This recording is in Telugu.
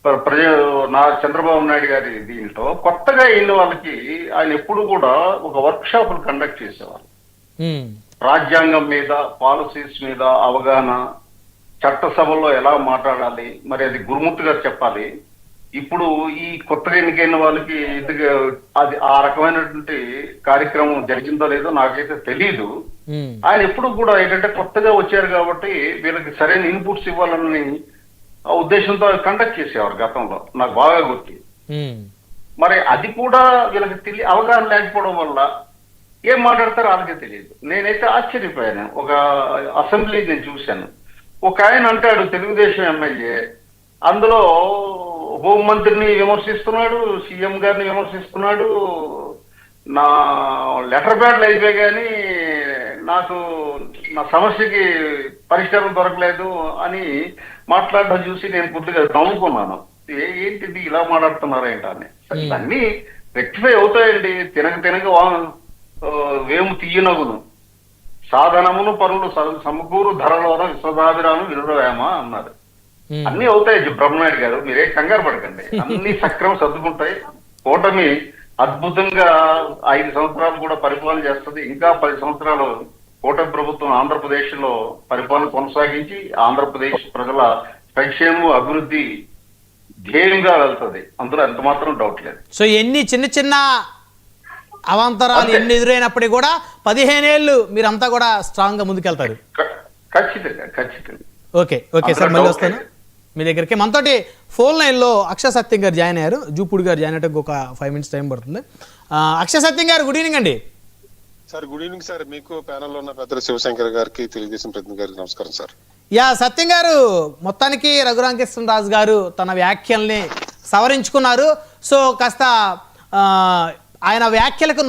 ప్రజ నా చంద్రబాబు నాయుడు గారి దీంట్లో కొత్తగా వెళ్ళిన వాళ్ళకి ఆయన ఎప్పుడు కూడా ఒక వర్క్ షాపులు కండక్ట్ చేసేవారు. ఉమ్, రాజ్యాంగం మీద, పాలసీస్ మీద అవగాహన, చట్టసభలో ఎలా మాట్లాడాలి, మరి అది గురుమూర్తి గారు చెప్పాలి. ఇప్పుడు ఈ కొత్తగా ఎన్నికైన వాళ్ళకి అది ఆ రకమైనటువంటి కార్యక్రమం జరిగిందో లేదో నాకైతే తెలియదు. ఉమ్, ఆయన ఎప్పుడు కూడా ఏంటంటే కొత్తగా వచ్చారు కాబట్టి వీళ్ళకి సరైన ఇన్పుట్స్ ఇవ్వాలని ఆ ఉద్దేశంతో కండక్ట్ చేసేవారు గతంలో, నాకు బాగా గుర్తు. ఉమ్, మరి అది కూడా వీళ్ళకి అవగాహన లేకపోవడం వల్ల ఏం మాట్లాడతారో వాళ్ళకే తెలియదు. నేనైతే ఆశ్చర్యపోయాను. ఒక అసెంబ్లీ నేను చూశాను, ఒక ఆయన అంటాడు, తెలుగుదేశం ఎమ్మెల్యే, అందులో హోంమంత్రిని విమర్శిస్తున్నాడు, సీఎం గారిని విమర్శిస్తున్నాడు. నా లెటర్ ప్యాడ్లు అయిపోయి కానీ నాకు నా సమస్యకి పరిష్కారం దొరకలేదు అని మాట్లాడడం చూసి నేను కొద్దిగా నవ్వుకున్నాను. ఏంటిది ఇలా మాట్లాడుతున్నారు ఏంటని. ఇవన్నీ రెక్టిఫై అవుతాయండి. తినక వేము తీయనగును, సాధనమును పనులు సమకూరు ధరలోన విశ్వదాభిరాము వినురవేమ అన్నారు. అన్ని అవుతాయి బ్రహ్మనాయుడు గారు, మీరే కంగారు పడకండి, అన్ని సక్రమం సర్దుకుంటాయి. కూటమి అద్భుతంగా 5 సంవత్సరాలు కూడా పరిపాలన చేస్తుంది. ఇంకా 10 సంవత్సరాలు కూటమి ప్రభుత్వం ఆంధ్రప్రదేశ్ లో పరిపాలన కొనసాగించి ఆంధ్రప్రదేశ్ ప్రజల సంక్షేమం, అభివృద్ధి ధ్యేయంగా వెళ్తుంది. అందులో ఎంత మాత్రం డౌట్ లేదు. సో ఎన్ని చిన్న చిన్న అవాంతరాలు ఎన్ని ఎదురైనప్పటికీ కూడా 15 ఏళ్ళు మీరంతా కూడా స్ట్రాంగ్ గా ముందుకెళ్తారు. ఖచ్చితంగా ఖచ్చితంగా. ఓకే ఓకే సార్, మళ్ళీ వస్తాను మీ దగ్గరికి. మనతోటి ఫోన్ లైన్లో అక్షయ్ సత్యం గారు జాయిన్ అయ్యారు. జూపూడి గారు జాయిన్ అయ్యే ఒక 5 minutes టైం పడుతుంది. అక్షయ్ సత్యం గారు, గుడ్ ఈవినింగ్ అండి. Sir good evening sir. మీకు ప్యానెల్లో ఉన్న పెద్దలు శివశంకర్ గారికి, తెలుగుదేశం ప్రతినిధి గారికి నమస్కారం సార్. యా సత్యం గారు, మొత్తానికి రఘురామకృష్ణరాజు గారు తన వ్యాఖ్యల్ని సవరించుకున్నారు. సో కాస్త ఆయన వ్యాఖ్యలకు